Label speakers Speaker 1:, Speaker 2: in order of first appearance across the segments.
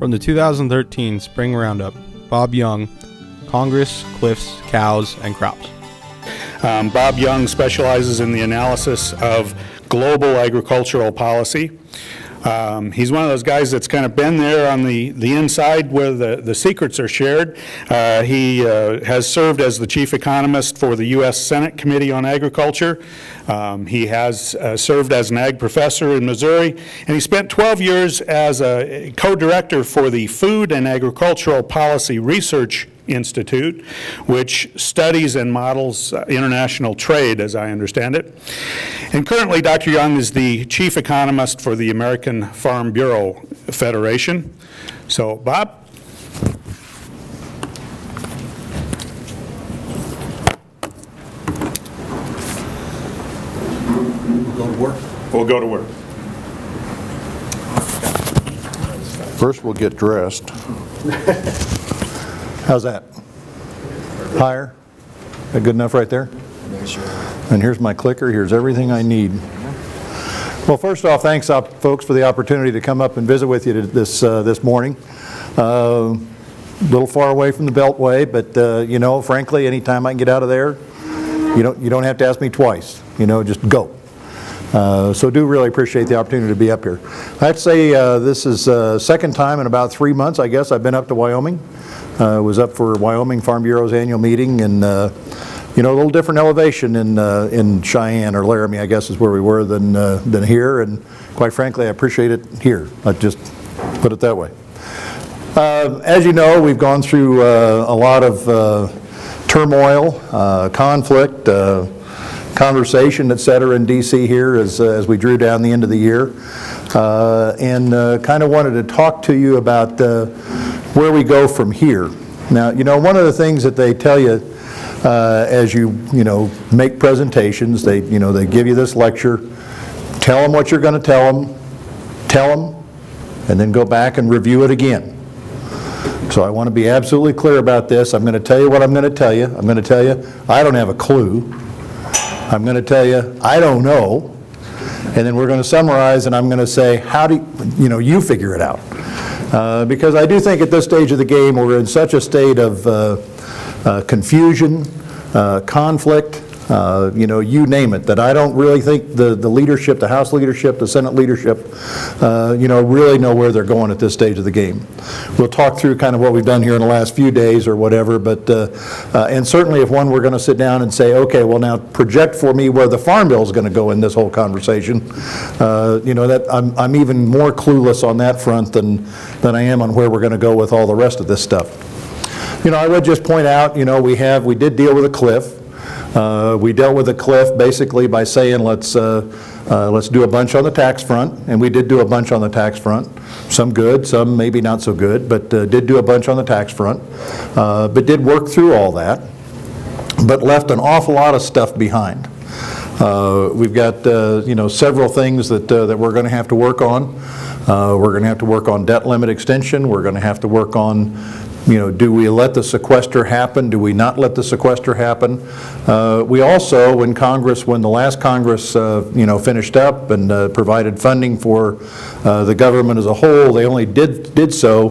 Speaker 1: From the 2013 Spring Roundup, Bob Young, Congress, Cliffs, Cows, and Crops.
Speaker 2: Bob Young specializes in the analysis of global agricultural policy. He's one of those guys that's kind of been there on the inside where the secrets are shared. He has served as the chief economist for the U.S. Senate Committee on Agriculture. He has served as an ag professor in Missouri, and he spent 12 years as a co-director for the Food and Agricultural Policy Research Institute, which studies and models international trade, as I understand it. And currently, Dr. Young is the chief economist for the American Farm Bureau Federation. So, Bob?
Speaker 3: We'll go to work.
Speaker 2: We'll go to work.
Speaker 3: First, we'll get dressed. How's that? Higher? That good enough right there? And here's my clicker. Here's everything I need. Well, first off, thanks, folks, for the opportunity to come up and visit with you this morning. A little far away from the Beltway, but you know, frankly, anytime I can get out of there, you don't have to ask me twice. You know, just go. So do really appreciate the opportunity to be up here. I have to say this is second time in about 3 months, I guess, I've been up to Wyoming. Was up for Wyoming Farm Bureau's annual meeting, and you know, a little different elevation in Cheyenne or Laramie, I guess, is where we were than here. And quite frankly, I appreciate it here. Let's just put it that way. As you know, we've gone through a lot of turmoil, conflict, conversation, et cetera, in D.C. here as we drew down the end of the year, and kind of wanted to talk to you about where we go from here. Now, you know, one of the things that they tell you as you make presentations, they give you this lecture, tell them what you're going to tell them, and then go back and review it again. So I want to be absolutely clear about this. I'm going to tell you what I'm going to tell you. I'm going to tell you I don't have a clue. I'm going to tell you I don't know. And then we're going to summarize, and I'm going to say, how do you figure it out? Because I do think at this stage of the game we're in such a state of confusion, conflict, you name it, that I don't really think the leadership, the House leadership, the Senate leadership, really know where they're going at this stage of the game. We'll talk through kind of what we've done here in the last few days or whatever, but and certainly if we're going to sit down and say, okay, well now project for me where the Farm Bill is going to go in this whole conversation, that I'm even more clueless on that front than I am on where we're going to go with all the rest of this stuff. I would just point out, we did deal with a cliff. We dealt with a cliff basically by saying let's do a bunch on the tax front, and we did do a bunch on the tax front. Some good, some maybe not so good, but did do a bunch on the tax front. But did work through all that, but left an awful lot of stuff behind. We've got several things that we're going to have to work on. We're going to have to work on debt limit extension. We're going to have to work on do we let the sequester happen? Do we not let the sequester happen? We also, when the last Congress, finished up and provided funding for the government as a whole, they only did so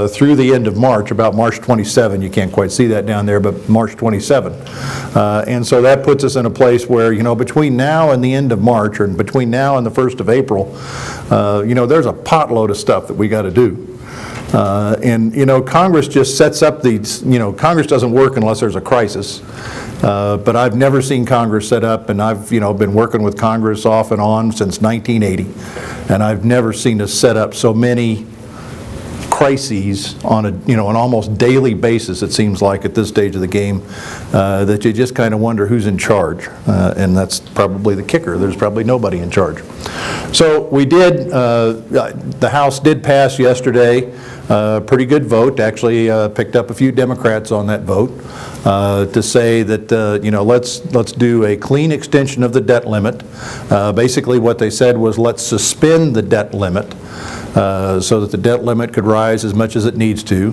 Speaker 3: through the end of March, about March 27. You can't quite see that down there, but March 27. And so that puts us in a place where, between now and the end of March, or between now and the 1st of April, there's a potload of stuff that we got to do. Congress just sets up these, Congress doesn't work unless there's a crisis. But I've never seen Congress set up, and I've, been working with Congress off and on since 1980. And I've never seen us set up so many crises on an almost daily basis, it seems like, at this stage of the game, that you just kind of wonder who's in charge. And that's probably the kicker. There's probably nobody in charge. So we did, the House did pass yesterday, pretty good vote, actually picked up a few Democrats on that vote, to say that, let's do a clean extension of the debt limit. Basically what they said was let's suspend the debt limit so that the debt limit could rise as much as it needs to,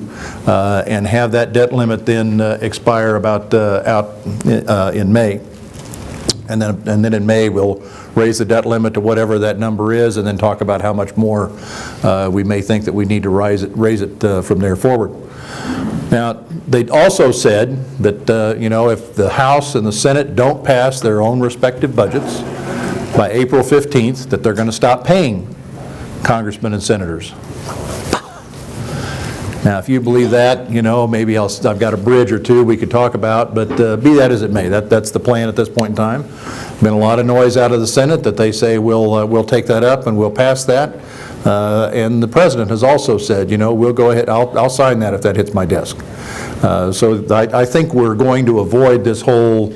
Speaker 3: and have that debt limit then expire about out in May. And then in May we'll raise the debt limit to whatever that number is, and then talk about how much more we may think that we need to raise it from there forward. Now, they also said that, you know, if the House and the Senate don't pass their own respective budgets by April 15th, that they're going to stop paying congressmen and senators. Now, if you believe that, you know, maybe I've got a bridge or two we could talk about, but be that as it may, that's the plan at this point in time. Been a lot of noise out of the Senate that they say we'll take that up and we'll pass that. And the President has also said, you know, we'll go ahead, I'll sign that if that hits my desk. So I think we're going to avoid this whole,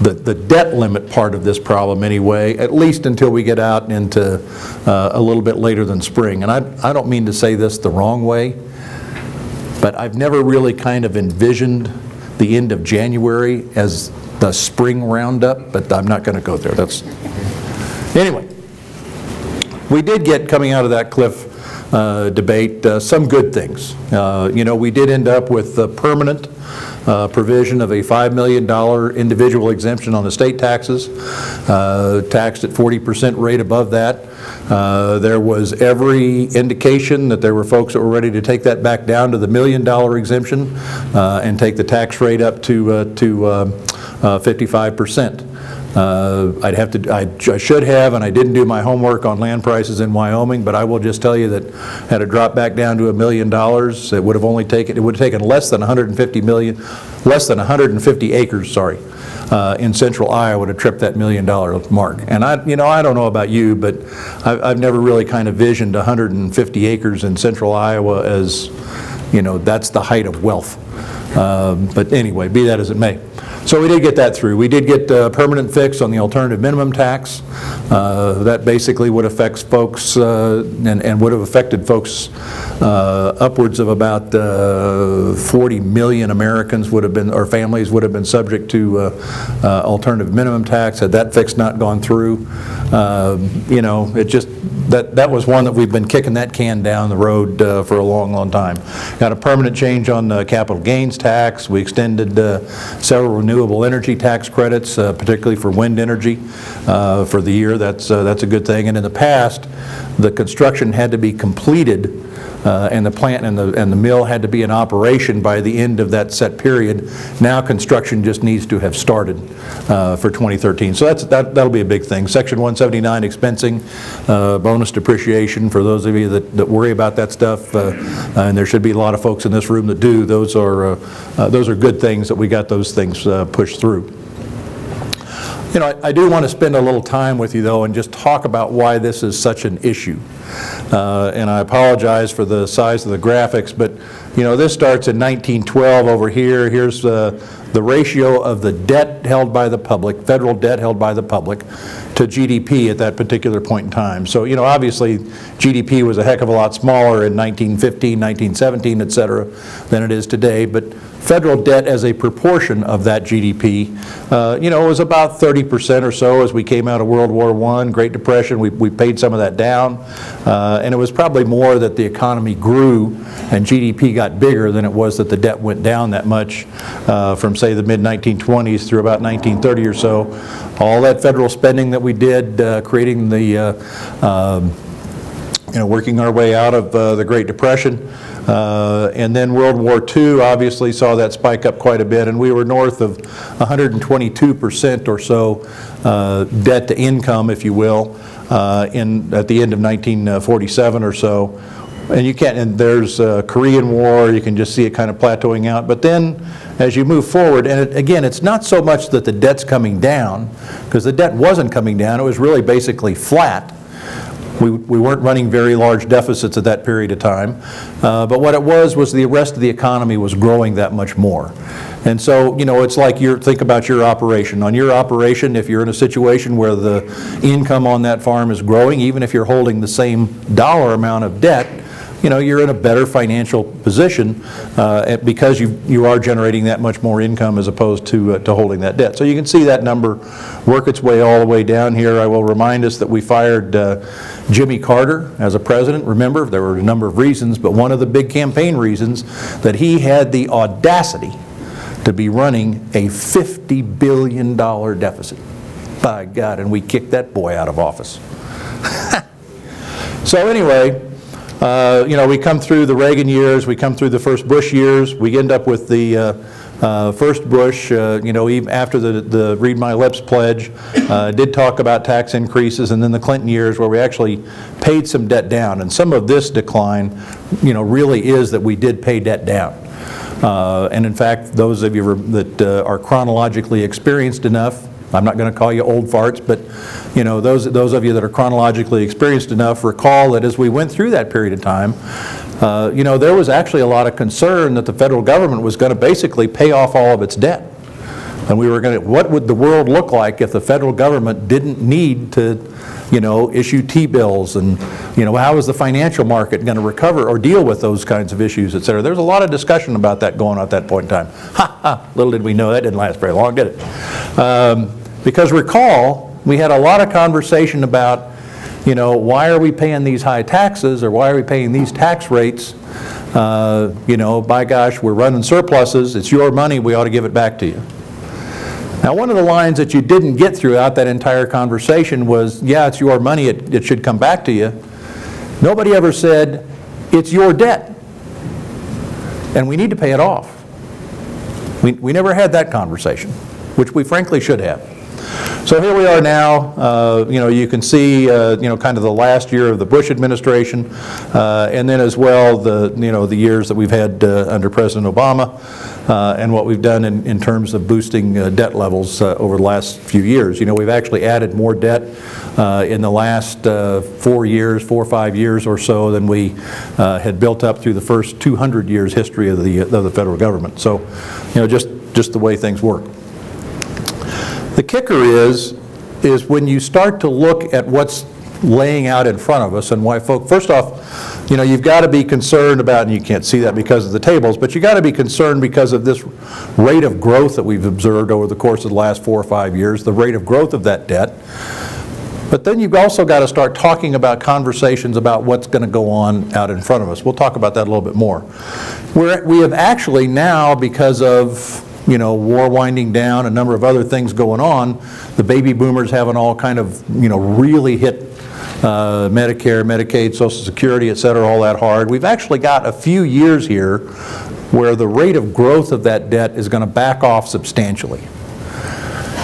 Speaker 3: the debt limit part of this problem anyway, at least until we get out into a little bit later than spring. And I don't mean to say this the wrong way, but I've never really kind of envisioned the end of January as the spring roundup, but I'm not going to go there. Anyway, we did get, coming out of that cliff debate, some good things. You know, we did end up with the permanent provision of a $5 million individual exemption on the state taxes, taxed at 40% rate above that. There was every indication that there were folks that were ready to take that back down to the $1 million exemption and take the tax rate up to 55%. I should have, and I didn't do my homework on land prices in Wyoming, but I will just tell you that had it dropped back down to $1 million, it would have taken less than 150 acres, sorry, in central Iowa to trip that $1 million mark. And I don't know about you, but I've never really kind of visioned 150 acres in central Iowa as, you know, that's the height of wealth. But anyway, be that as it may. So we did get that through. We did get a permanent fix on the alternative minimum tax. That basically would affect folks and would have affected folks upwards of about 40 million Americans would have been, or families would have been subject to alternative minimum tax had that fix not gone through. You know, it just, that was one that we've been kicking that can down the road for a long, long time. Got a permanent change on capital gains tax. We extended several renewable energy tax credits, particularly for wind energy for the year. That's a good thing. And in the past, the construction had to be completed and the plant and the mill had to be in operation by the end of that set period. Now construction just needs to have started for 2013. So that'll be a big thing. Section 179 expensing, bonus depreciation for those of you that worry about that stuff, and there should be a lot of folks in this room that do. Those are good things that we got those things pushed through. You know, I do want to spend a little time with you, though, and just talk about why this is such an issue. And I apologize for the size of the graphics, but, you know, this starts in 1912 over here. Here's the ratio of the debt held by the public, federal debt held by the public, to GDP at that particular point in time. So, you know, obviously GDP was a heck of a lot smaller in 1915, 1917, et cetera, than it is today, but federal debt as a proportion of that GDP, you know, was about 30% or so as we came out of World War I, Great Depression. We paid some of that down, and it was probably more that the economy grew and GDP got bigger than it was that the debt went down that much from, say, the mid-1920s through about 1930 or so. All that federal spending that we did, creating the, you know, working our way out of the Great Depression. And then World War II obviously saw that spike up quite a bit, and we were north of 122% or so debt to income, if you will, at the end of 1947 or so. And you can't, and there's Korean War, you can just see it kind of plateauing out. But then as you move forward, and again, it's not so much that the debt's coming down, because the debt wasn't coming down, it was really basically flat. We weren't running very large deficits at that period of time, but what it was the rest of the economy was growing that much more. And so, you know, it's like think about your operation. On your operation, if you're in a situation where the income on that farm is growing, even if you're holding the same dollar amount of debt, you know, you're in a better financial position because you are generating that much more income as opposed to holding that debt. So you can see that number work its way all the way down here. I will remind us that we fired Jimmy Carter as a president. Remember, there were a number of reasons, but one of the big campaign reasons that he had the audacity to be running a $50 billion deficit. By God, and we kicked that boy out of office. So anyway, you know, we come through the Reagan years, we come through the first Bush years, we end up with the first Bush, you know, even after the Read My Lips pledge, did talk about tax increases, and then the Clinton years where we actually paid some debt down. And some of this decline, you know, really is that we did pay debt down. And in fact, those of you that are chronologically experienced enough, I'm not going to call you old farts, but you know, those of you that are chronologically experienced enough recall that as we went through that period of time, you know, there was actually a lot of concern that the federal government was going to basically pay off all of its debt. And we were going to, what would the world look like if the federal government didn't need to, you know, issue T-bills, and, you know, how was the financial market going to recover or deal with those kinds of issues, et cetera. There's a lot of discussion about that going on at that point in time. Ha ha, little did we know that didn't last very long, did it? Because recall, we had a lot of conversation about, you know, why are we paying these high taxes, or why are we paying these tax rates? You know, by gosh, we're running surpluses, it's your money, we ought to give it back to you. Now, one of the lines that you didn't get throughout that entire conversation was, yeah, it's your money, it should come back to you. Nobody ever said, it's your debt, and we need to pay it off. We never had that conversation, which we frankly should have. So here we are now, you know, you can see, you know, kind of the last year of the Bush administration, and then as well the, you know, the years that we've had under President Obama, and what we've done in terms of boosting debt levels over the last few years. You know, we've actually added more debt in the last 4 or 5 years or so than we had built up through the first 200 years history of the federal government. So, you know, just the way things work. The kicker is when you start to look at what's laying out in front of us, and why folks, first off, you know, you've got to be concerned about, and you can't see that because of the tables, but you got to be concerned because of this rate of growth that we've observed over the course of the last 4 or 5 years, the rate of growth of that debt. But then you've also got to start talking about conversations about what's going to go on out in front of us. We'll talk about that a little bit more. We have actually now, because of, you know, war winding down, a number of other things going on, the baby boomers haven't all kind of, you know, really hit Medicare, Medicaid, Social Security, et cetera, all that hard. We've actually got a few years here where the rate of growth of that debt is going to back off substantially.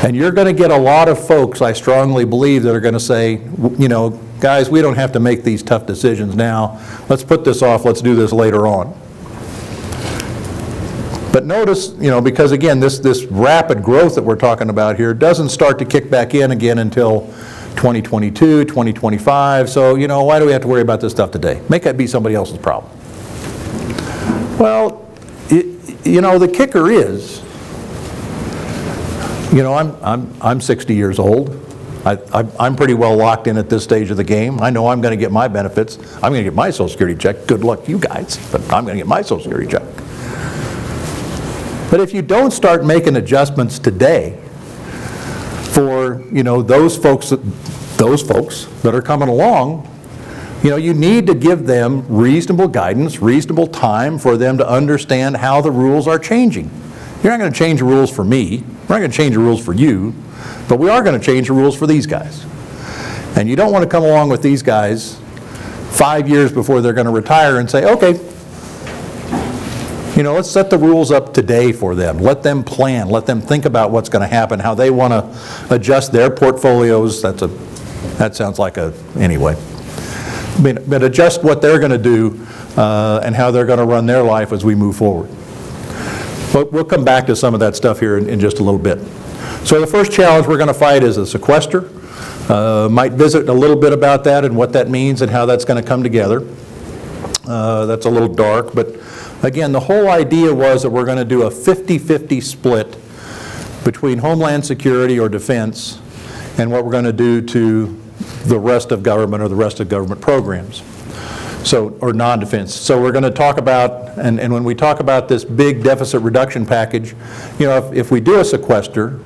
Speaker 3: And you're going to get a lot of folks, I strongly believe, that are going to say, you know, guys, we don't have to make these tough decisions now. Let's put this off, let's do this later on. But notice, you know, because again, this rapid growth that we're talking about here doesn't start to kick back in again until 2022, 2025. So, you know, why do we have to worry about this stuff today? Make that be somebody else's problem. Well, you know, the kicker is, you know, I'm 60 years old. I'm pretty well locked in at this stage of the game. I know I'm going to get my benefits. I'm going to get my Social Security check. Good luck to you guys, but I'm going to get my Social Security check. But if you don't start making adjustments today for, you know, those folks that are coming along, you know, you need to give them reasonable guidance, reasonable time for them to understand how the rules are changing. You're not going to change the rules for me. We're not going to change the rules for you, but we are going to change the rules for these guys. And you don't want to come along with these guys 5 years before they're going to retire and say, okay, you know, let's set the rules up today for them. Let them plan. Let them think about what's going to happen, how they want to adjust their portfolios. That sounds like a, anyway. But adjust what they're going to do and how they're going to run their life as we move forward. But we'll come back to some of that stuff here in just a little bit. So the first challenge we're going to fight is a sequester. Might visit a little bit about that and what that means and how that's going to come together. That's a little dark, but again, the whole idea was that we're going to do a 50-50 split between Homeland Security or defense and what we're going to do to the rest of government or the rest of government programs, so, or non-defense. So we're going to talk about, and when we talk about this big deficit reduction package, you know, if we do a sequester,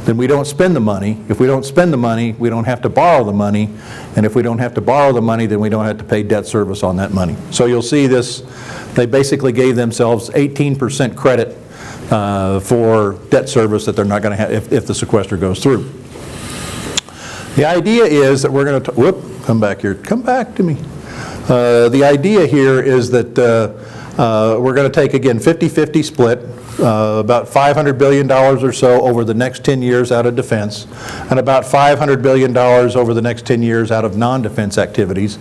Speaker 3: then we don't spend the money. If we don't spend the money, we don't have to borrow the money. And if we don't have to borrow the money, then we don't have to pay debt service on that money. So you'll see this, they basically gave themselves 18% credit for debt service that they're not going to have if the sequester goes through. The idea is that we're going to, whoop, come back here, come back to me. The idea here is that we're going to take, again, 50-50 split, about $500 billion or so over the next 10 years out of defense, and about $500 billion over the next 10 years out of non-defense activities,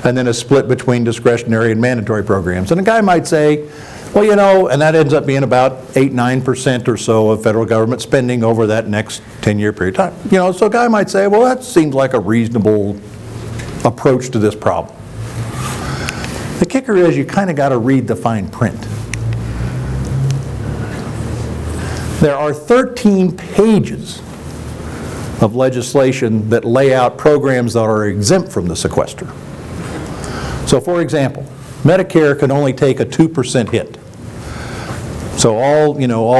Speaker 3: and then a split between discretionary and mandatory programs. And a guy might say, well, you know, and that ends up being about 8-9% or so of federal government spending over that next 10-year period of time. You know, so a guy might say, well, that seems like a reasonable approach to this problem. The kicker is you kind of got to read the fine print. There are 13 pages of legislation that lay out programs that are exempt from the sequester. So for example, Medicare can only take a 2% hit. So all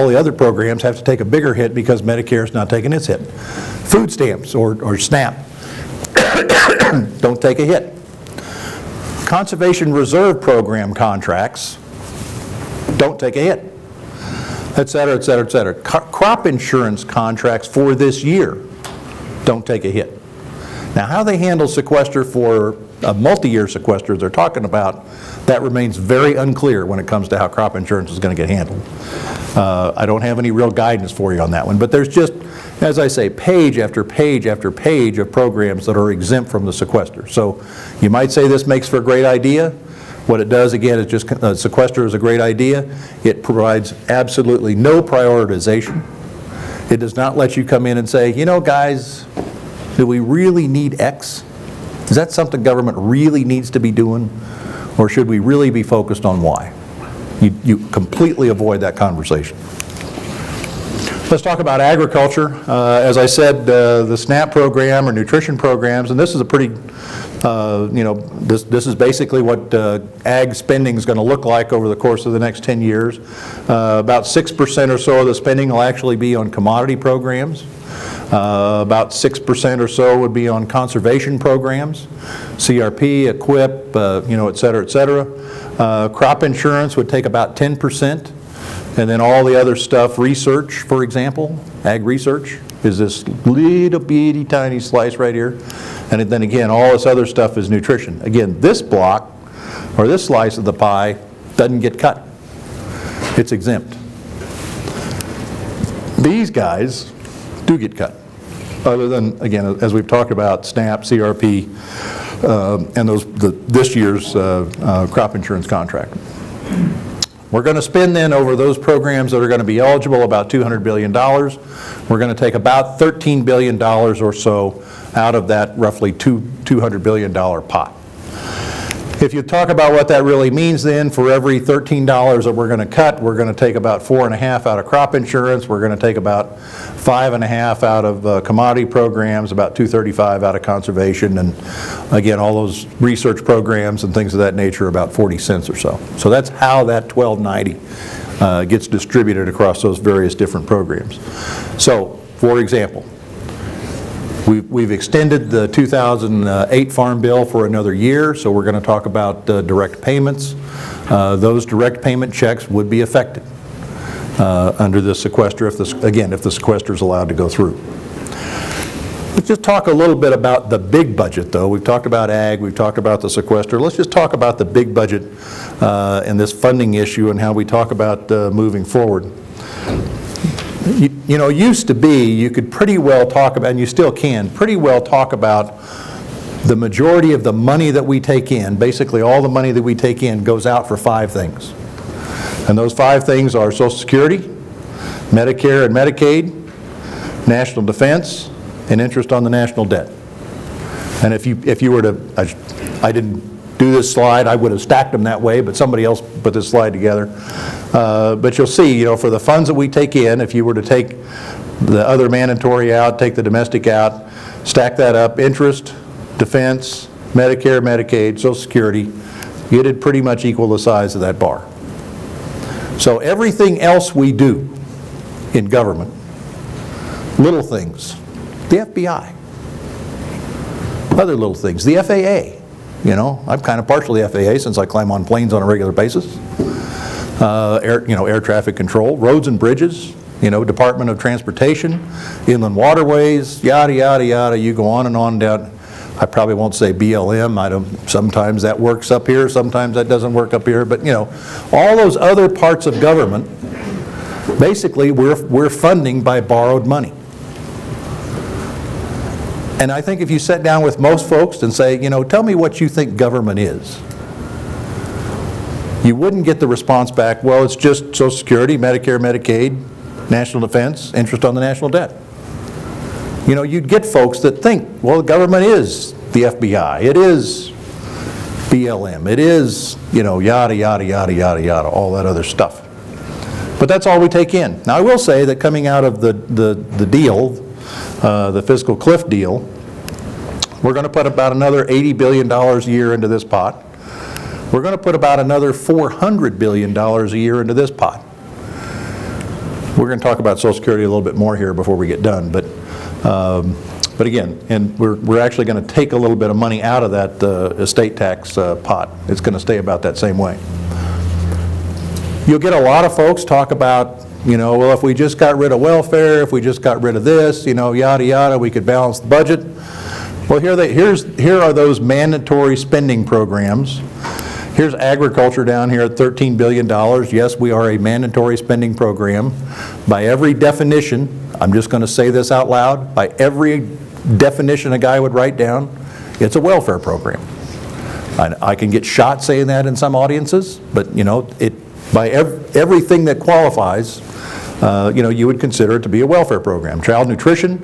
Speaker 3: the other programs have to take a bigger hit because Medicare is not taking its hit. Food stamps or SNAP don't take a hit. Conservation Reserve Program contracts don't take a hit, et cetera, et cetera, et cetera. Crop insurance contracts for this year don't take a hit. Now, how they handle sequester for a multi-year sequester they're talking about, that remains very unclear when it comes to how crop insurance is going to get handled. I don't have any real guidance for you on that one, but there's just, as I say, page after page after page of programs that are exempt from the sequester. So you might say this makes for a great idea. What it does, again, is just sequester is a great idea. It provides absolutely no prioritization. It does not let you come in and say, you know, guys, do we really need X? Is that something government really needs to be doing? Or should we really be focused on Y? You completely avoid that conversation. Let's talk about agriculture. As I said, the SNAP program or nutrition programs, and this is a pretty, this is basically what ag spending is going to look like over the course of the next 10 years. About 6% or so of the spending will actually be on commodity programs. About 6% or so would be on conservation programs, CRP, EQIP, et cetera, et cetera. Crop insurance would take about 10%. And then all the other stuff, research, for example, ag research, is this little bitty tiny slice right here. And then again, all this other stuff is nutrition. Again, this block, or this slice of the pie, doesn't get cut. It's exempt. These guys do get cut. Other than, again, as we've talked about, SNAP, CRP, and this year's crop insurance contract. We're going to spend then over those programs that are going to be eligible about $200 billion. We're going to take about $13 billion or so out of that roughly $200 billion pot. If you talk about what that really means then, for every $13 that we're going to cut, we're going to take about $4.5 out of crop insurance, we're going to take about $5.5 out of commodity programs, about $2.35 out of conservation, and again, all those research programs and things of that nature, about 40 cents or so. So that's how that $12.90 gets distributed across those various different programs. So, for example, we've extended the 2008 Farm Bill for another year, so we're going to talk about direct payments. Those direct payment checks would be affected under the sequester, if the sequester is allowed to go through. Let's just talk a little bit about the big budget, though. We've talked about ag, we've talked about the sequester. Let's just talk about the big budget and this funding issue and how we talk about moving forward. You know, used to be, you could pretty well talk about, and you still can, pretty well talk about the majority of the money that we take in, basically all the money that we take in goes out for 5 things. And those 5 things are Social Security, Medicare and Medicaid, national defense, and interest on the national debt. And if you were to, I didn't do this slide, I would have stacked them that way, but somebody else put this slide together. But you'll see, you know, for the funds that we take in, if you were to take the other mandatory out, take the domestic out, stack that up, interest, defense, Medicare, Medicaid, Social Security, it'd pretty much equal the size of that bar. So everything else we do in government, little things, the FBI, other little things, the FAA, you know, I'm kind of partial to the FAA since I climb on planes on a regular basis. Air traffic control, roads and bridges, you know, Department of Transportation, Inland Waterways, yada, yada, yada. You go on and on down. I probably won't say BLM. Sometimes that works up here, sometimes that doesn't work up here. But, you know, all those other parts of government, basically we're funding by borrowed money. And I think if you sit down with most folks and say, you know, tell me what you think government is, you wouldn't get the response back, well, it's just Social Security, Medicare, Medicaid, National Defense, interest on the national debt. You know, you'd get folks that think, well, the government is the FBI, it is BLM, it is, you know, yada, yada, yada, yada, yada, all that other stuff. But that's all we take in. Now, I will say that coming out of the deal, the fiscal cliff deal, we're going to put about another $80 billion a year into this pot. We're going to put about another $400 billion a year into this pot. We're going to talk about Social Security a little bit more here before we get done, but again, and we're actually going to take a little bit of money out of that estate tax pot. It's going to stay about that same way. You'll get a lot of folks talk about, you know, well, if we just got rid of welfare, if we just got rid of this, you know, yada, yada, we could balance the budget. Well, here are those mandatory spending programs. Here's agriculture down here at $13 billion. Yes, we are a mandatory spending program. By every definition, I'm just going to say this out loud, by every definition a guy would write down, it's a welfare program. I can get shot saying that in some audiences, but, you know, by everything that qualifies, you know, you would consider it to be a welfare program. Child nutrition,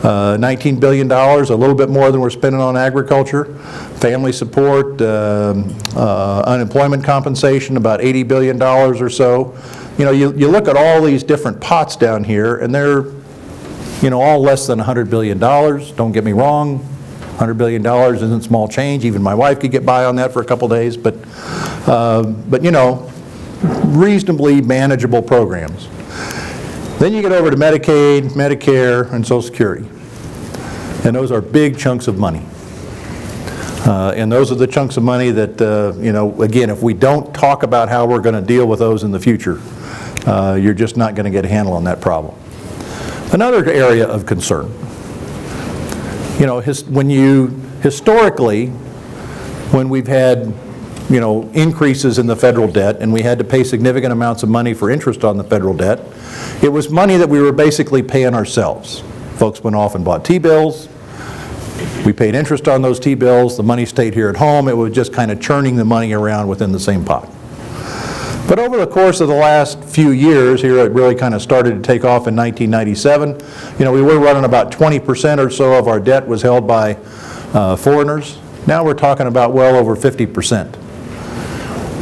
Speaker 3: $19 billion, a little bit more than we're spending on agriculture. Family support, unemployment compensation, about $80 billion or so. You know, you look at all these different pots down here, and they're, you know, all less than $100 billion. Don't get me wrong, $100 billion isn't small change. Even my wife could get by on that for a couple days, but you know, reasonably manageable programs. Then you get over to Medicaid, Medicare, and Social Security. And those are big chunks of money. And those are the chunks of money that, you know, again, if we don't talk about how we're going to deal with those in the future, you're just not going to get a handle on that problem. Another area of concern, you know, historically, when we've had, you know, increases in the federal debt and we had to pay significant amounts of money for interest on the federal debt, it was money that we were basically paying ourselves. Folks went off and bought T-bills. We paid interest on those T-bills. The money stayed here at home. It was just kind of churning the money around within the same pot. But over the course of the last few years, here it really kind of started to take off in 1997. You know, we were running about 20% or so of our debt was held by foreigners. Now we're talking about well over 50%.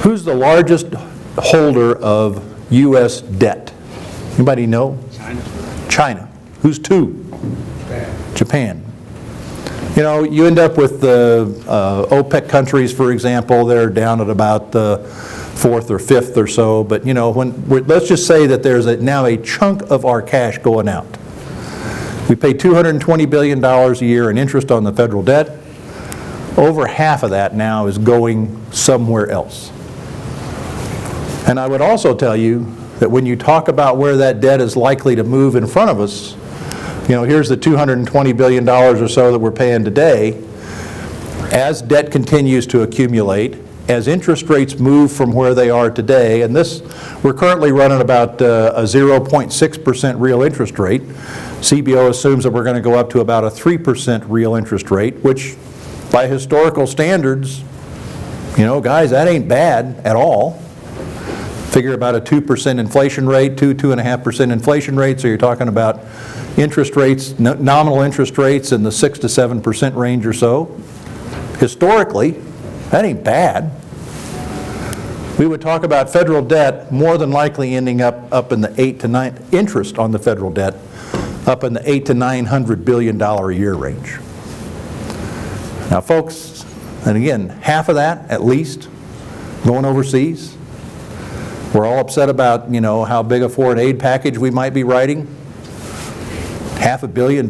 Speaker 3: Who's the largest holder of U.S. debt? Anybody know? China. Who's two? Japan. You know, you end up with the OPEC countries, for example. They're down at about the 4th or 5th or so. But, you know, let's just say that there's now a chunk of our cash going out. We pay $220 billion a year in interest on the federal debt. Over half of that now is going somewhere else. And I would also tell you that when you talk about where that debt is likely to move in front of us, you know, here's the $220 billion or so that we're paying today. As debt continues to accumulate, as interest rates move from where they are today, and this, we're currently running about a 0.6% real interest rate. CBO assumes that we're going to go up to about a 3% real interest rate, which by historical standards, you know, guys, that ain't bad at all. Figure about a 2% inflation rate, 2.5% inflation rate, so you're talking about interest rates, nominal interest rates in the 6 to 7% range or so. Historically, that ain't bad. We would talk about federal debt more than likely ending up in the 8 to 9, interest on the federal debt, up in the $800 to $900 billion a year range. Now folks, and again, half of that at least going overseas. We're all upset about, you know, how big a foreign aid package we might be writing. $500 billion.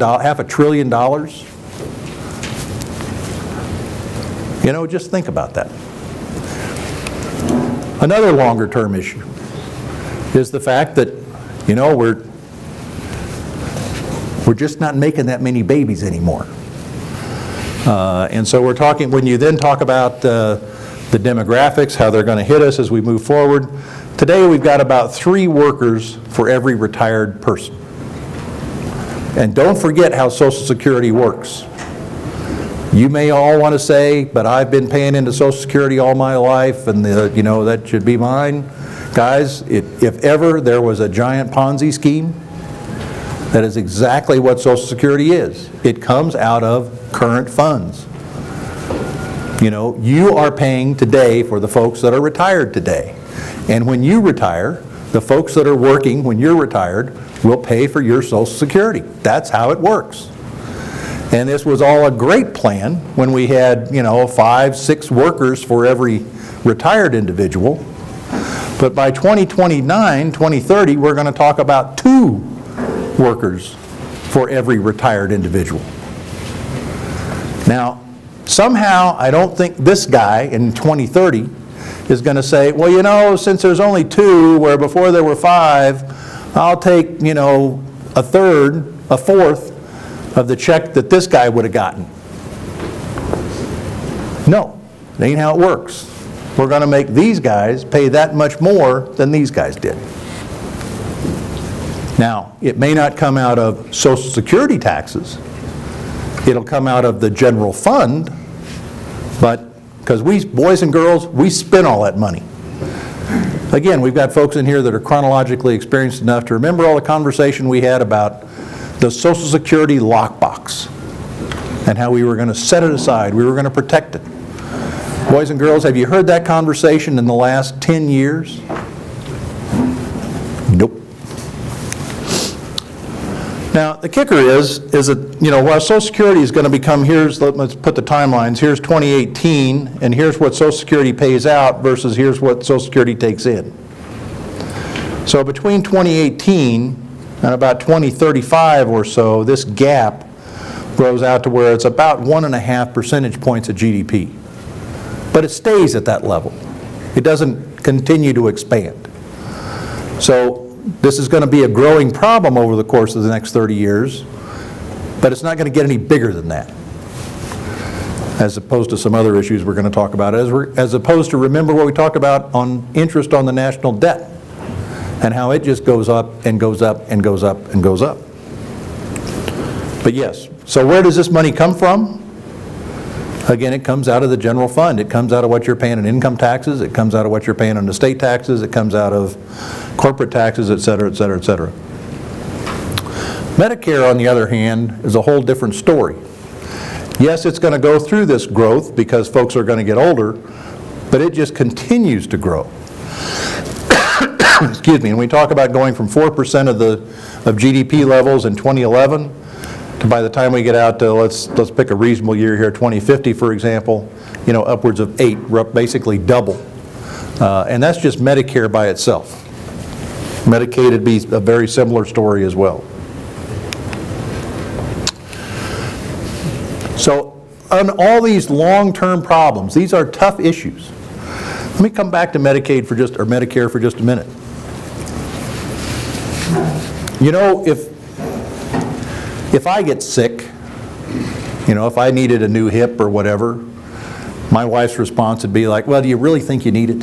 Speaker 3: You know, just think about that. Another longer term issue is the fact that, you know, we're We're just not making that many babies anymore. And so we're talking, when you then talk about the demographics, how they're going to hit us as we move forward, today we've got about 3 workers for every retired person. And don't forget how Social Security works. You may all want to say, but I've been paying into Social Security all my life, and you know, that should be mine. Guys, if ever there was a giant Ponzi scheme, that is exactly what Social Security is. It comes out of current funds. You know, you are paying today for the folks that are retired today. And when you retire, the folks that are working when you're retired will pay for your Social Security. That's how it works. And this was all a great plan when we had, you know, 5, 6 workers for every retired individual. But by 2029, 2030, we're going to talk about 2 workers for every retired individual. Now, somehow, I don't think this guy in 2030 is going to say, well, you know, since there's only 2, where before there were 5, I'll take, you know, a third, a fourth of the check that this guy would have gotten. No, that ain't how it works. We're going to make these guys pay that much more than these guys did. Now, it may not come out of Social Security taxes. It'll come out of the general fund, but because we, boys and girls, we spend all that money. Again, we've got folks in here that are chronologically experienced enough to remember all the conversation we had about the Social Security lockbox and how we were going to set it aside, we were going to protect it. Boys and girls, have you heard that conversation in the last 10 years? Nope. Now, the kicker is that, you know, while Social Security is going to become, let's put the timelines, here's 2018, and here's what Social Security pays out versus here's what Social Security takes in. So between 2018 and about 2035 or so, this gap grows out to where it's about 1.5 percentage points of GDP. But it stays at that level. It doesn't continue to expand. So this is going to be a growing problem over the course of the next 30 years, but it's not going to get any bigger than that, as opposed to some other issues we're going to talk about, as opposed to, remember what we talked about on interest on the national debt and how it just goes up and goes up and goes up and goes up. But yes, so where does this money come from? Again, it comes out of the general fund. It comes out of what you're paying in income taxes. It comes out of what you're paying on estate taxes. It comes out of corporate taxes, et cetera, et cetera, et cetera. Medicare, on the other hand, is a whole different story. Yes, it's going to go through this growth because folks are going to get older, but it just continues to grow. Excuse me, and we talk about going from 4% of GDP levels in 2011 to, by the time we get out to, let's pick a reasonable year here, 2050, for example, you know, upwards of 8, basically double. And that's just Medicare by itself. Medicaid would be a very similar story as well. So on all these long-term problems, these are tough issues. Let me come back to Medicaid for just, or Medicare for just a minute. You know, if I get sick, you know, if I needed a new hip or whatever, my wife's response would be like, well, do you really think you need it?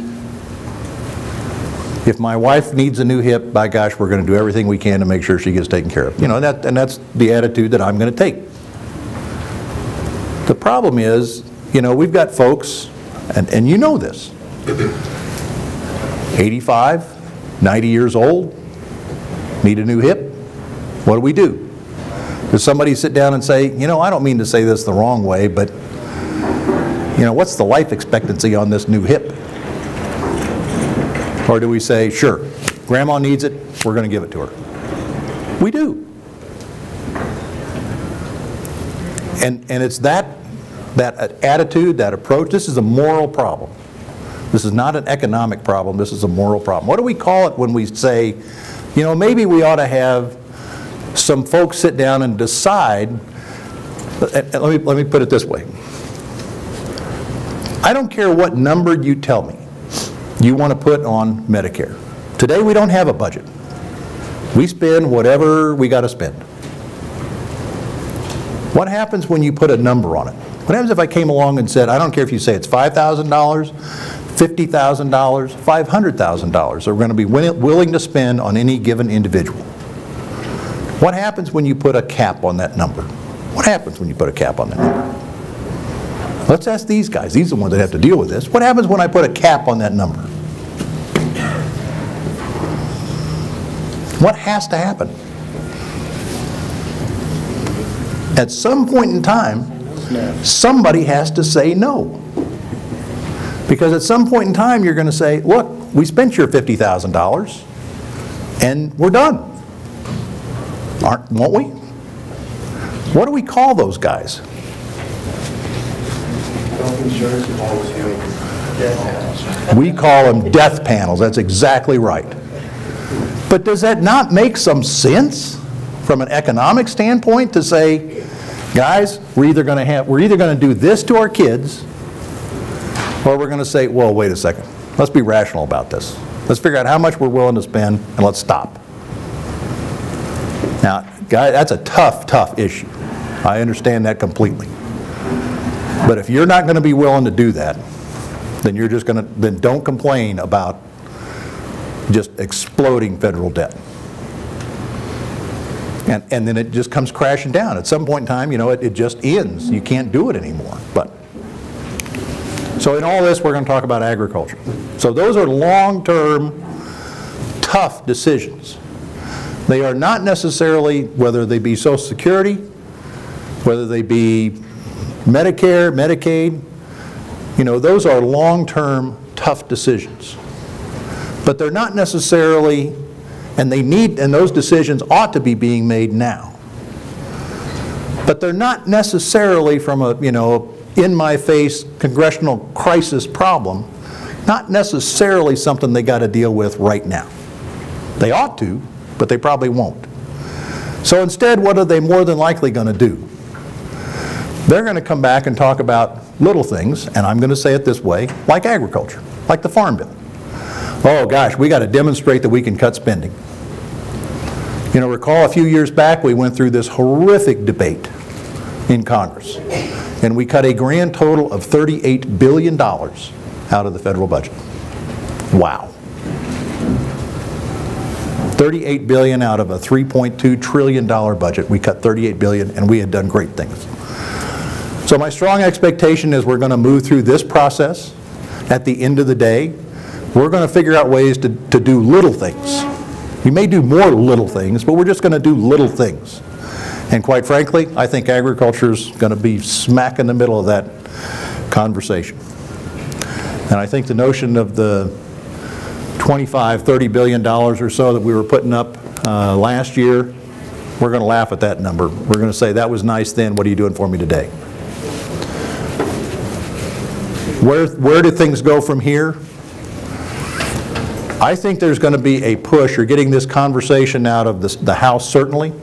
Speaker 3: If my wife needs a new hip, by gosh, we're going to do everything we can to make sure she gets taken care of. You know, and that's the attitude that I'm going to take. The problem is, you know, we've got folks, and you know this, 85, 90 years old, need a new hip. What do? Does somebody sit down and say, you know, I don't mean to say this the wrong way, but, you know, what's the life expectancy on this new hip? Or do we say, sure, grandma needs it, we're going to give it to her? We do. And it's that attitude, that approach. This is a moral problem. This is not an economic problem, this is a moral problem. What do we call it when we say, you know, maybe we ought to have some folks sit down and decide, let me put it this way. I don't care what number you tell me you want to put on Medicare. Today we don't have a budget. We spend whatever we got to spend. What happens when you put a number on it? What happens if I came along and said, I don't care if you say it's $5,000, $50,000, $500,000 that we're going to be willing to spend on any given individual? What happens when you put a cap on that number? What happens when you put a cap on that number? Let's ask these guys. These are the ones that have to deal with this. What happens when I put a cap on that number? What has to happen? At some point in time, somebody has to say no. Because at some point in time, you're going to say, look, we spent your $50,000, and we're done. Won't we? What do we call those guys? We call them death panels. That's exactly right. But does that not make some sense from an economic standpoint to say, guys, we're either going to do this to our kids, or we're going to say, well, wait a second. Let's be rational about this. Let's figure out how much we're willing to spend, and let's stop. Now, guys, that's a tough, tough issue. I understand that completely. But if you're not going to be willing to do that, then you're just going to, then don't complain about just exploding federal debt. And then it just comes crashing down. At some point in time, you know, it just ends. You can't do it anymore. So in all this, we're going to talk about agriculture. So those are long-term, tough decisions. They are not necessarily, whether they be Social Security, whether they be Medicare, Medicaid, you know, those are long-term, tough decisions. But they're not necessarily, and those decisions ought to be being made now. But they're not necessarily from a, you know, in-my-face congressional crisis problem, not necessarily something they got to deal with right now. They ought to, but they probably won't. So instead, what are they more than likely going to do? They're going to come back and talk about little things, and I'm going to say it this way, like agriculture, like the Farm Bill. Oh gosh, we got to demonstrate that we can cut spending. You know, recall a few years back we went through this horrific debate in Congress, and we cut a grand total of $38 billion out of the federal budget. Wow. $38 billion out of a $3.2 trillion budget. We cut $38 billion, and we had done great things. So my strong expectation is we're going to move through this process. At the end of the day, we're going to figure out ways to do little things. We may do more little things, but we're just going to do little things. And quite frankly, I think agriculture is going to be smack in the middle of that conversation. And I think the notion of the $25, $30 billion or so that we were putting up last year, we're going to laugh at that number. We're going to say, that was nice then, what are you doing for me today? Where do things go from here? I think there's going to be a push, or getting this conversation out of the House certainly,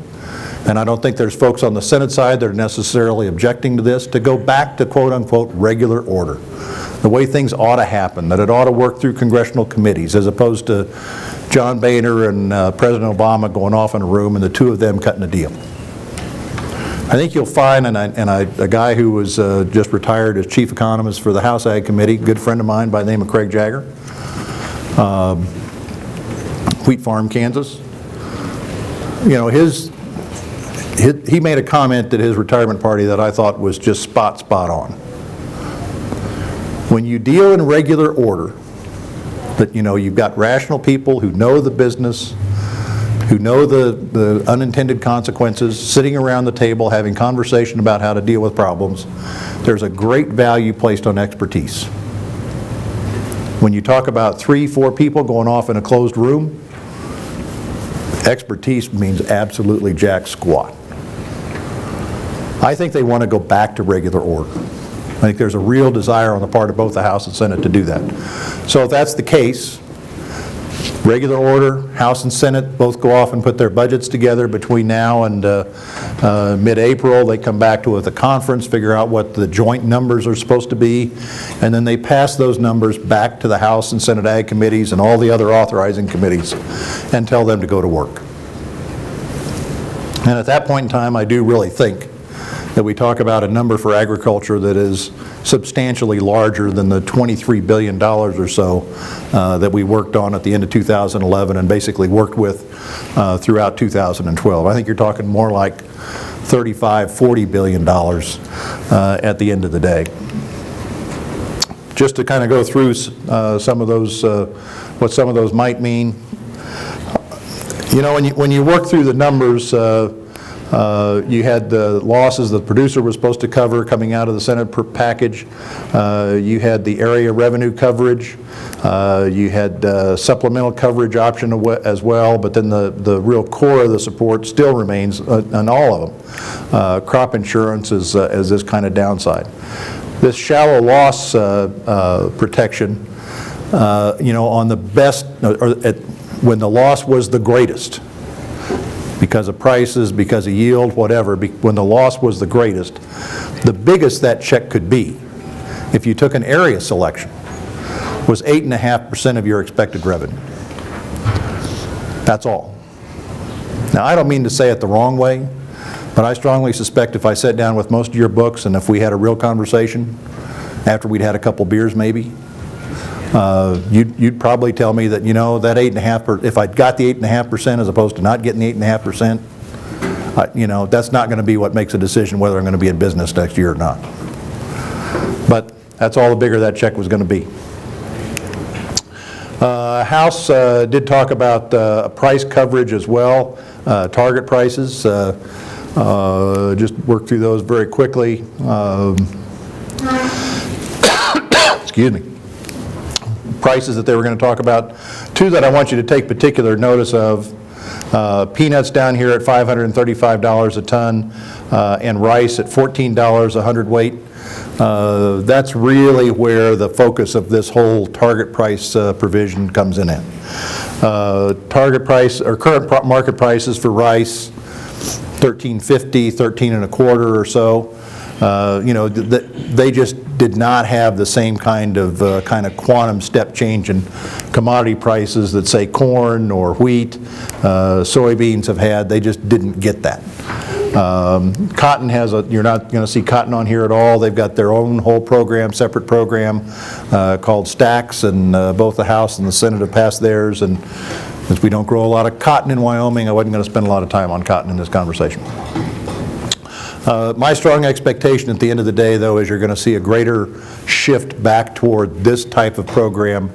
Speaker 3: and I don't think there's folks on the Senate side that are necessarily objecting to this, to go back to quote-unquote regular order. The way things ought to happen, that it ought to work through congressional committees, as opposed to John Boehner and President Obama going off in a room and the two of them cutting a deal. I think you'll find, a guy who was just retired as chief economist for the House Ag Committee, good friend of mine by the name of Craig Jagger, Wheat Farm, Kansas. You know, he made a comment at his retirement party that I thought was just spot on. When you deal in regular order, that, you know, you've got rational people who know the business, who know the unintended consequences, sitting around the table having conversation about how to deal with problems, there's a great value placed on expertise. When you talk about 3, 4 people going off in a closed room, expertise means absolutely jack squat. I think they want to go back to regular order. I think there's a real desire on the part of both the House and Senate to do that. So if that's the case, regular order, House and Senate both go off and put their budgets together between now and mid-April. They come back to the conference, figure out what the joint numbers are supposed to be, and then they pass those numbers back to the House and Senate Ag committees and all the other authorizing committees and tell them to go to work. And at that point in time, I do really think that we talk about a number for agriculture that is substantially larger than the $23 billion or so that we worked on at the end of 2011 and basically worked with throughout 2012. I think you're talking more like $35–40 billion at the end of the day. Just to kind of go through some of those, what some of those might mean. You know, when you work through the numbers, you had the losses the producer was supposed to cover coming out of the Senate package. You had the area revenue coverage. You had supplemental coverage option as well, but then the real core of the support still remains on all of them. Crop insurance is this kind of downside. This shallow loss protection, you know, on the best, when the loss was the greatest, because of prices, because of yield, whatever, when the loss was the greatest, the biggest that check could be, if you took an area selection, was 8.5% of your expected revenue. That's all. Now, I don't mean to say it the wrong way, but I strongly suspect if I sat down with most of your books and if we had a real conversation, after we'd had a couple beers maybe, you'd probably tell me that, you know, that 8.5%, if I got the 8.5% as opposed to not getting the 8.5%, you know, that's not going to be what makes a decision whether I'm going to be in business next year or not. But that's all the bigger that check was going to be. House did talk about price coverage as well, target prices. Just work through those very quickly. Excuse me. Prices that they were going to talk about. Two that I want you to take particular notice of. Peanuts down here at $535 a ton and rice at $14 a hundredweight. That's really where the focus of this whole target price provision comes in at. Target price or current market prices for rice, $13.50, $13.25 or so. You know, they just did not have the same kind of quantum step change in commodity prices that say corn or wheat, soybeans have had. They just didn't get that. Cotton has you're not going to see cotton on here at all. They've got their own whole program, separate program called Stacks, and both the House and the Senate have passed theirs. And since we don't grow a lot of cotton in Wyoming, I wasn't going to spend a lot of time on cotton in this conversation. My strong expectation at the end of the day, though, is you're going to see a greater shift back toward this type of program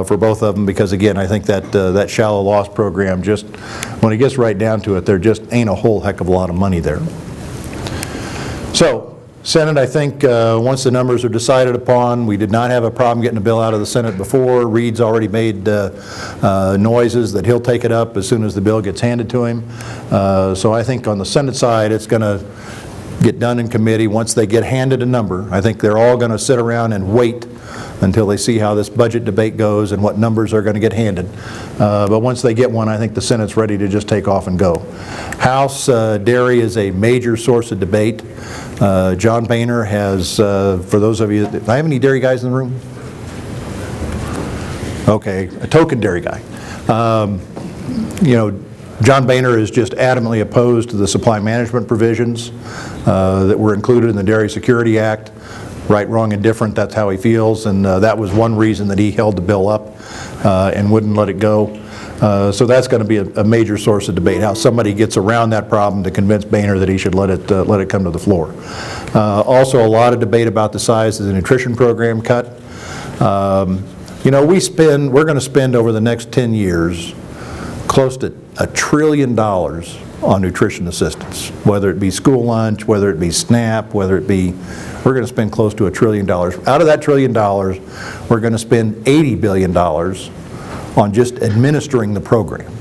Speaker 3: for both of them, because again, I think that that shallow loss program, just when it gets right down to it, there just ain't a whole heck of a lot of money there. So, Senate, I think once the numbers are decided upon, we did not have a problem getting a bill out of the Senate before. Reed's already made noises that he'll take it up as soon as the bill gets handed to him. So I think on the Senate side, it's going to get done in committee once they get handed a number. I think they're all going to sit around and wait until they see how this budget debate goes and what numbers are going to get handed. But once they get one, I think the Senate's ready to just take off and go. House, dairy is a major source of debate. John Boehner has, for those of you, do I have any dairy guys in the room? Okay, a token dairy guy. You know, John Boehner is just adamantly opposed to the supply management provisions that were included in the Dairy Security Act. Right, wrong, and different, that's how he feels, and that was one reason that he held the bill up and wouldn't let it go. So that's going to be a major source of debate, how somebody gets around that problem to convince Boehner that he should let it come to the floor. Also, a lot of debate about the size of the nutrition program cut. You know, we're going to spend over the next 10 years close to $1 trillion on nutrition assistance, whether it be school lunch, whether it be SNAP, whether it be, we're going to spend close to $1 trillion. Out of that $1 trillion, we're going to spend $80 billion on just administering the program.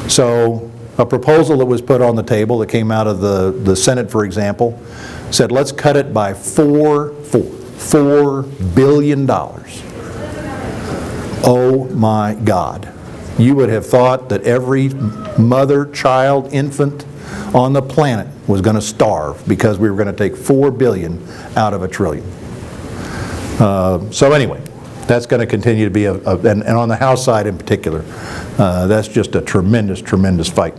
Speaker 3: So a proposal that was put on the table that came out of the Senate, for example, said let's cut it by $4 billion. Oh my God. You would have thought that every mother, child, infant on the planet was going to starve because we were going to take $4 billion out of $1 trillion. So anyway, that's going to continue to be and on the House side in particular, that's just a tremendous, tremendous fight.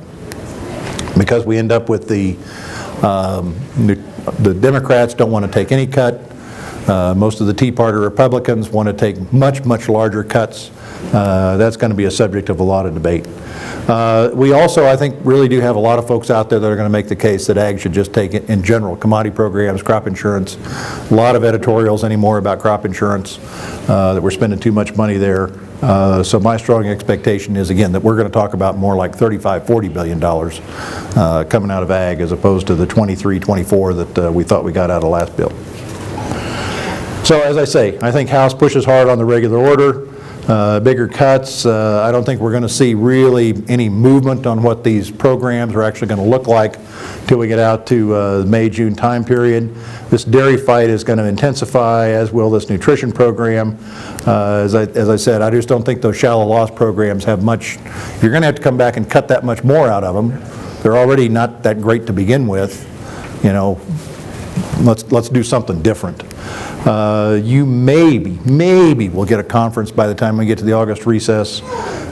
Speaker 3: Because we end up with the The Democrats don't want to take any cut. Most of the Tea Party Republicans want to take much, much larger cuts. That's going to be a subject of a lot of debate. We also, I think, really do have a lot of folks out there that are going to make the case that ag should just take it in general, commodity programs, crop insurance. A lot of editorials anymore about crop insurance, that we're spending too much money there. So my strong expectation is, again, that we're going to talk about more like $35–40 billion coming out of ag as opposed to the 23–24 that we thought we got out of last bill. So as I say, I think House pushes hard on the regular order. Bigger cuts. I don't think we're going to see really any movement on what these programs are actually going to look like till we get out to the May-June time period. This dairy fight is going to intensify, as will this nutrition program. As I said, I just don't think those shallow loss programs have much. You're going to have to come back and cut that much more out of them. They're already not that great to begin with. You know, let's do something different. You maybe will get a conference by the time we get to the August recess.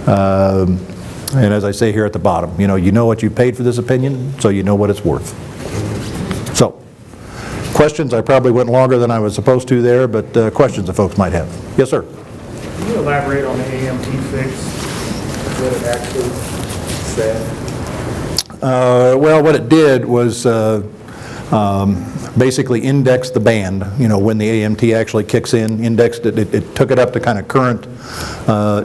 Speaker 3: And as I say here at the bottom, you know what you paid for this opinion, so you know what it's worth. So, questions? I probably went longer than I was supposed to there, but questions that folks might have. Yes, sir.
Speaker 4: Can you elaborate on the AMT fix, what it actually said?
Speaker 3: Well, what it did was basically indexed the band, when the AMT actually kicks in, indexed it, it took it up to kind of current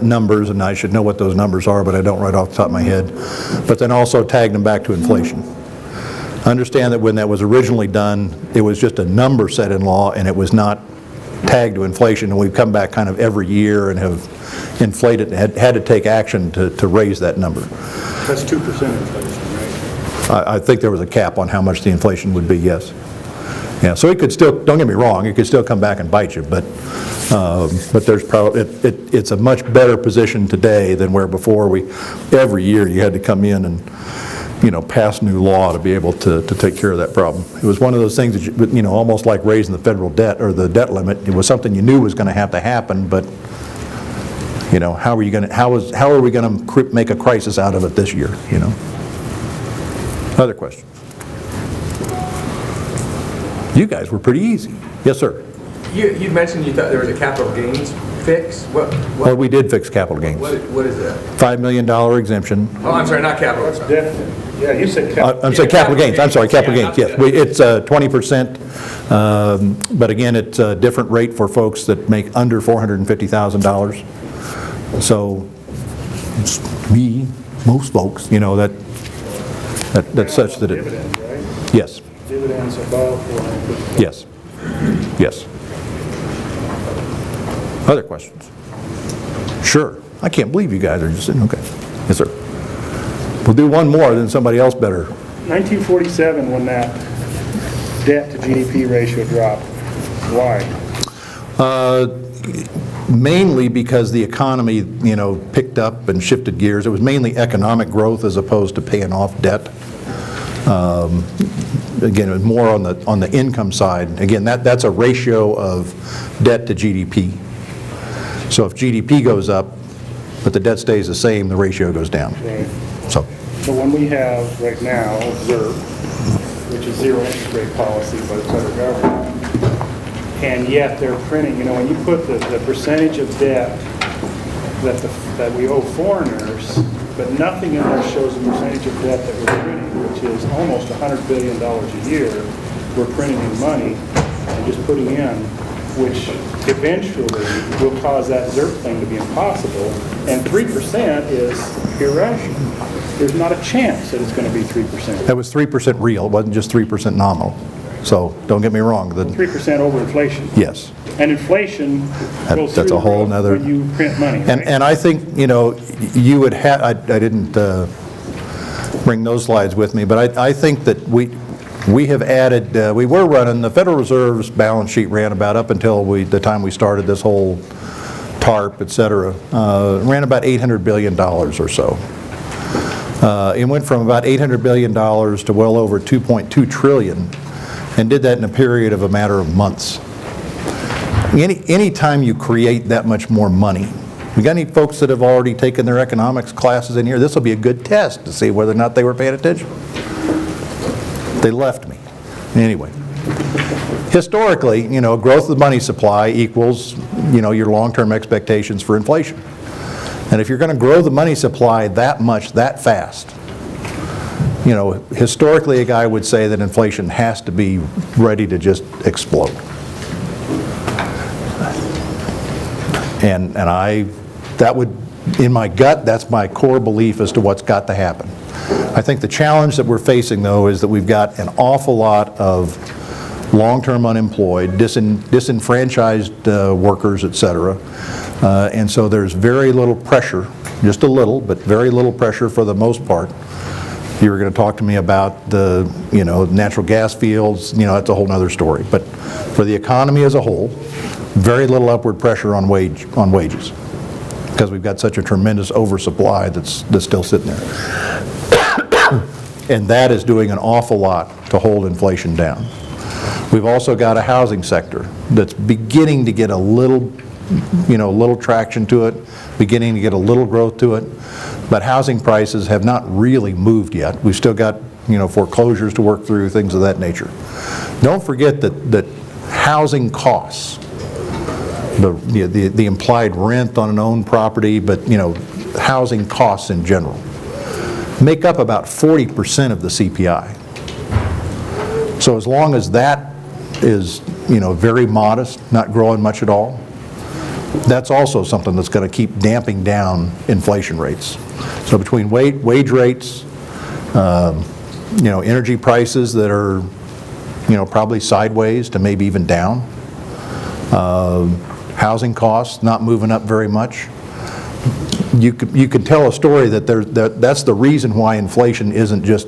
Speaker 3: numbers, and I should know what those numbers are, but I don't right off the top of my head, but then also tagged them back to inflation. Understand that when that was originally done, it was just a number set in law, and it was not tagged to inflation, and we've come back kind of every year and have inflated, had to take action to raise that number.
Speaker 4: That's 2% inflation, right?
Speaker 3: I think there was a cap on how much the inflation would be, yes. Yeah, so it could still, don't get me wrong, it could still come back and bite you, but there's probably, it's a much better position today than where before every year you had to come in and, pass new law to be able to take care of that problem. It was one of those things that, almost like raising the federal debt or the debt limit. It was something you knew was going to happen, but, how are we going to make a crisis out of it this year, Other questions? You guys were pretty easy. Yes, sir.
Speaker 5: You mentioned you thought there was a capital gains fix.
Speaker 3: Well, we did fix capital gains.
Speaker 5: What is that?
Speaker 3: $5 million exemption.
Speaker 5: Oh, I'm sorry, not capital.
Speaker 4: That's different. Yeah, you said capital.
Speaker 3: I'm sorry, capital gains. I'm sorry, capital gains. Yes, it's 20%, but again, it's a different rate for folks that make under $450,000. So, me, most folks, that's such that it.
Speaker 4: Dividends, right?
Speaker 3: Yes.
Speaker 4: Dividends above 450.
Speaker 3: Yes. Yes. Other questions? Sure. I can't believe you guys are just sitting. Okay. Yes, sir. We'll do one more, then somebody else better.
Speaker 4: 1947, when that debt to GDP ratio dropped, why?
Speaker 3: Mainly because the economy, picked up and shifted gears. It was mainly economic growth as opposed to paying off debt. Again, it was more on the income side. Again, that's a ratio of debt to GDP. So if GDP goes up, but the debt stays the same, the ratio goes down.
Speaker 4: Right.
Speaker 3: So
Speaker 4: when we have right now ZIRP, which is zero interest rate policy by the federal government, and yet they're printing, when you put the percentage of debt that we owe foreigners, but nothing in there shows the percentage of debt that we're printing, which is almost $100 billion a year. We're printing in money and just putting in, which eventually will cause that ZIRP thing to be impossible. And 3% is irrational. There's not a chance that it's going to be 3%.
Speaker 3: that was 3% real. It wasn't just 3% nominal. So don't get me wrong.
Speaker 4: 3% over inflation.
Speaker 3: Yes.
Speaker 4: And inflation goes
Speaker 3: That's
Speaker 4: through
Speaker 3: a whole nother.
Speaker 4: when you print money. Right?
Speaker 3: And I think, you would have, I didn't bring those slides with me, but I think that we have added, we were running, the Federal Reserve's balance sheet ran about up until the time we started this whole TARP, et cetera, ran about $800 billion or so. It went from about $800 billion to well over $2.2 trillion, and did that in a period of a matter of months. Any time you create that much more money, we got any folks that have already taken their economics classes in here? This will be a good test to see whether or not they were paying attention. They left me. Anyway, historically, you know, growth of the money supply equals, you know, your long-term expectations for inflation. And if you're going to grow the money supply that much, that fast, you know, historically a guy would say that inflation has to be ready to just explode. And that would, in my gut, that's my core belief as to what's got to happen. I think the challenge that we're facing, though, is that we've got an awful lot of long-term unemployed, disenfranchised workers, et cetera. And so there's very little pressure, just a little, but very little pressure for the most part. You were going to talk to me about the, you know, natural gas fields, you know, that's a whole other story. But for the economy as a whole, very little upward pressure on wages, because we've got such a tremendous oversupply that's still sitting there. And that is doing an awful lot to hold inflation down. We've also got a housing sector that's beginning to get a little, you know, little traction to it, beginning to get a little growth to it, but housing prices have not really moved yet. We've still got, you know, foreclosures to work through, things of that nature. Don't forget that housing costs, the implied rent on an owned property, but, you know, housing costs in general, make up about 40% of the CPI. So as long as that is, you know, very modest, not growing much at all, that's also something that's going to keep damping down inflation rates. So between wage rates, you know, energy prices that are, you know, probably sideways to maybe even down, housing costs not moving up very much, you could tell a story that that's the reason why inflation isn't just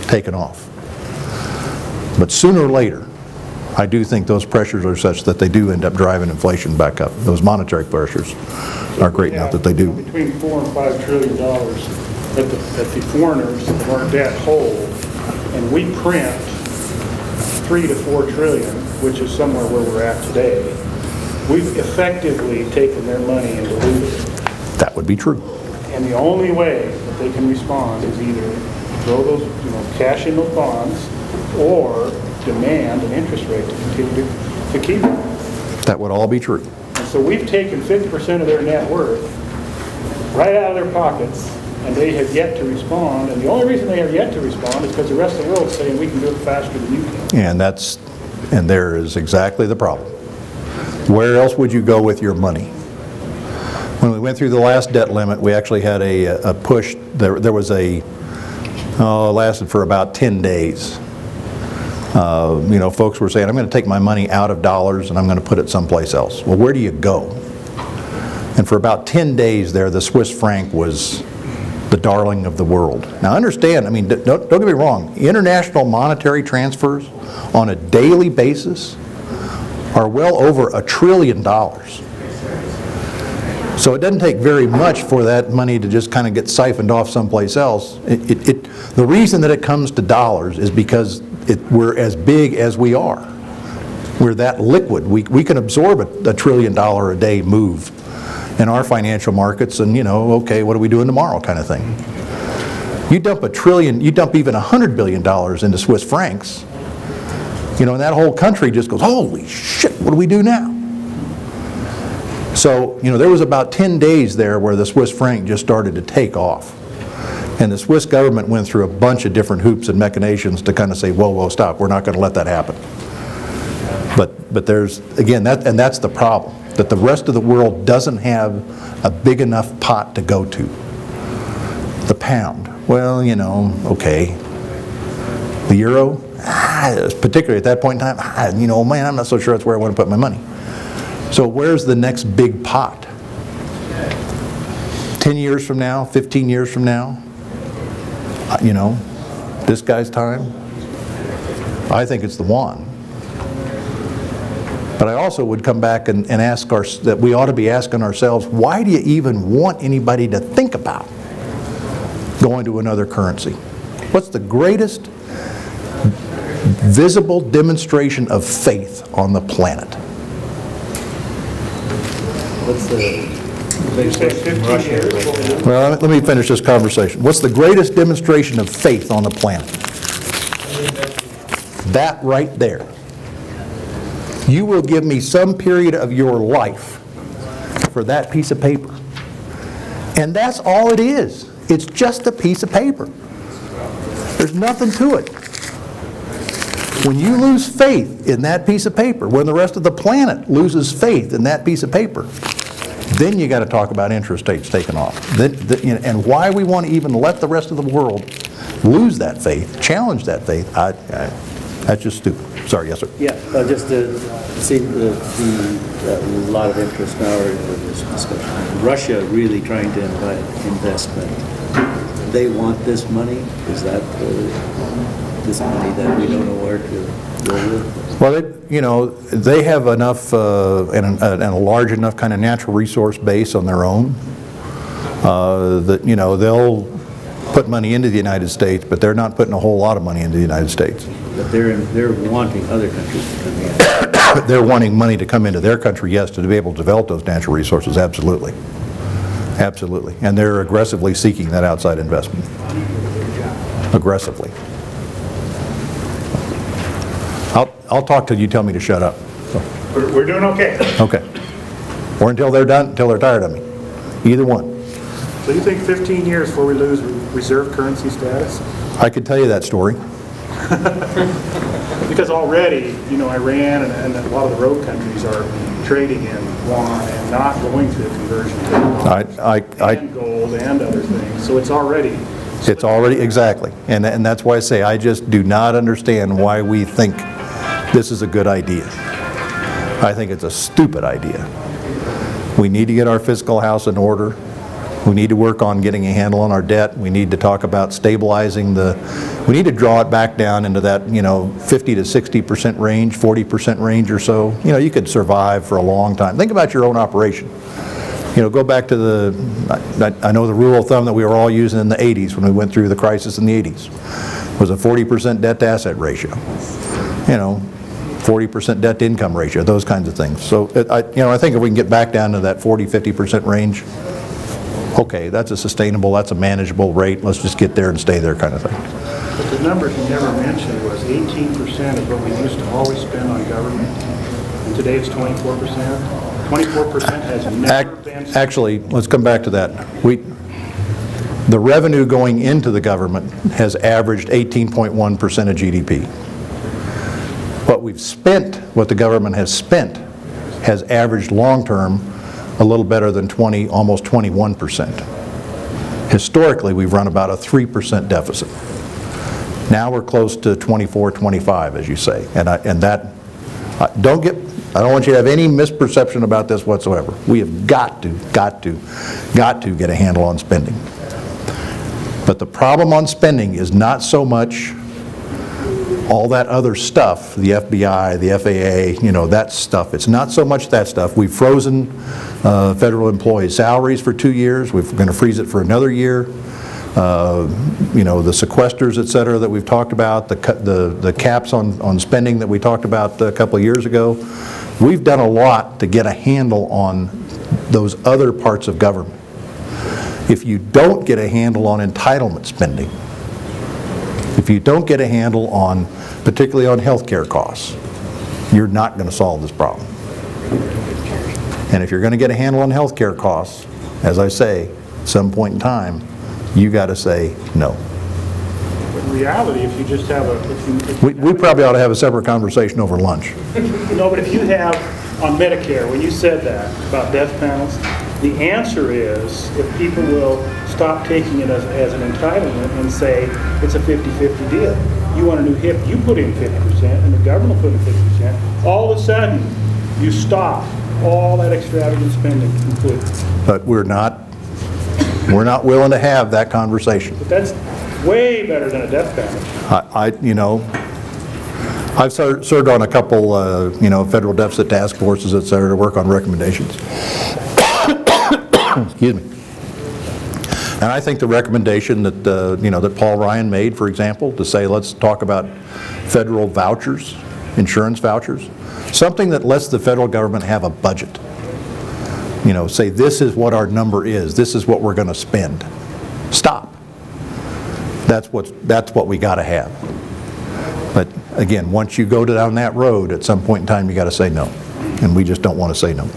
Speaker 3: taken off. But sooner or later, I do think those pressures are such that they do end up driving inflation back up. Those monetary pressures are great enough that they do.
Speaker 4: Between $4 and $5 trillion that the foreigners of our debt hold, and we print 3 to 4 trillion, which is somewhere where we're at today. We've effectively taken their money and diluted it.
Speaker 3: That would be true.
Speaker 4: And the only way that they can respond is either throw those, you know, cash in those bonds, or demand an interest rate to continue to keep it.
Speaker 3: That would all be true.
Speaker 4: And so we've taken 50% of their net worth right out of their pockets, and they have yet to respond. And the only reason they have yet to respond is because the rest of the world is saying we can do it faster than you can.
Speaker 3: And there is exactly the problem. Where else would you go with your money? When we went through the last debt limit, we actually had a push. There was it lasted for about 10 days. You know, folks were saying, I'm going to take my money out of dollars and I'm going to put it someplace else. Well, where do you go? And for about 10 days there, the Swiss franc was the darling of the world. Now understand, I mean, don't get me wrong, international monetary transfers on a daily basis are well over $1 trillion. So it doesn't take very much for that money to just kind of get siphoned off someplace else. The reason that it comes to dollars is because we're as big as we are. We're that liquid. We can absorb a $1 trillion a day move in our financial markets, and, you know, okay, what are we doing tomorrow kind of thing. You dump $1 trillion, you dump even $100 billion into Swiss francs, you know, and that whole country just goes, holy shit, what do we do now? So, you know, there was about 10 days there where the Swiss franc just started to take off. And the Swiss government went through a bunch of different hoops and machinations to kind of say, whoa, whoa, stop, we're not going to let that happen. But there's, again, that's the problem, that the rest of the world doesn't have a big enough pot to go to. The pound, well, you know, okay. The euro, particularly at that point in time, you know, man, I'm not so sure that's where I want to put my money. So where's the next big pot? 10 years from now, 15 years from now, you know, this guy's time? I think it's the yuan. But I also would come back and ask that we ought to be asking ourselves, why do you even want anybody to think about going to another currency? What's the greatest visible demonstration of faith on the planet?
Speaker 4: What's
Speaker 3: Well, let me finish this conversation. What's the greatest demonstration of faith on the planet? That right there. You will give me some period of your life for that piece of paper. And that's all it is. It's just a piece of paper. There's nothing to it. When you lose faith in that piece of paper, when the rest of the planet loses faith in that piece of paper, then you got to talk about interest rates taking off. And why we want to even let the rest of the world lose that faith, challenge that faith, that's just stupid. Sorry, yes, sir.
Speaker 6: Yeah, just to see a lot of interest now in this discussion. Russia really trying to invite investment. They want this money? Is that this money that we don't know where to go with?
Speaker 3: Well, they have enough and a large enough kind of natural resource base on their own that, they'll put money into the United States, but they're not putting a whole lot of money into the United States.
Speaker 6: But they're wanting other countries to come in.
Speaker 3: They're wanting money to come into their country, yes, to be able to develop those natural resources, absolutely. Absolutely. And they're aggressively seeking that outside investment. Aggressively. I'll talk till you tell me to shut up. So.
Speaker 4: We're doing okay.
Speaker 3: Okay. Or until they're done, until they're tired of me. Either one.
Speaker 4: So you think 15 years before we lose reserve currency status?
Speaker 3: I could tell you that story.
Speaker 4: Because already, Iran and a lot of the road countries are trading in yuan and not going through a conversion to and gold and other things. So it's already...
Speaker 3: exactly. And that's why I say I just do not understand why we think this is a good idea. I think it's a stupid idea. We need to get our fiscal house in order. We need to work on getting a handle on our debt. We need to talk about stabilizing we need to draw it back down into that, 50 to 60% range, 40% range or so. You could survive for a long time. Think about your own operation. Go back to I know the rule of thumb that we were all using in the 80s when we went through the crisis in the 80s was a 40% debt to asset ratio. 40% debt to income ratio, those kinds of things. So, I think if we can get back down to that 40, 50% range, okay, that's a sustainable, that's a manageable rate. Let's just get there and stay there kind of thing.
Speaker 4: But the number he never mentioned was 18% of what we used to always spend on government, and today it's 24%. 24% has never been...
Speaker 3: Actually, let's come back to that. The revenue going into the government has averaged 18.1% of GDP. What the government has spent has averaged long-term a little better than almost 21%. Historically, we've run about a 3% deficit. Now we're close to 24, 25, as you say. I don't want you to have any misperception about this whatsoever. We have got to get a handle on spending. But the problem on spending is not so much all that other stuff, the FBI, the FAA, that stuff. It's not so much that stuff. We've frozen federal employees' salaries for 2 years. We're going to freeze it for another year. The sequesters, et cetera, that we've talked about, the caps on spending that we talked about a couple of years ago. We've done a lot to get a handle on those other parts of government. If you don't get a handle on entitlement spending, if you don't get a handle on, particularly on health care costs, you're not going to solve this problem. And if you're going to get a handle on health care costs, as I say, at some point in time, you got to say no.
Speaker 4: In reality, if you just have
Speaker 3: we probably ought to have a separate conversation over lunch.
Speaker 4: No, but if you have, on Medicare, when you said that about death panels, the answer is if people will stop taking it as an entitlement and say it's a 50-50 deal. You want a new hip, you put in 50% and the government will put in 50%. All of a sudden, you stop all that extravagant spending completely.
Speaker 3: But we're not willing to have that conversation.
Speaker 4: But that's way better than a death panel.
Speaker 3: I've served on a couple, federal deficit task forces, et cetera, to work on recommendations. Excuse me. And I think the recommendation that, that Paul Ryan made, for example, to say let's talk about federal vouchers, insurance vouchers, something that lets the federal government have a budget. Say this is what our number is, this is what we're going to spend. Stop. That's what we got to have. But again, once you go down that road, at some point in time, you got to say no. And we just don't want to say no.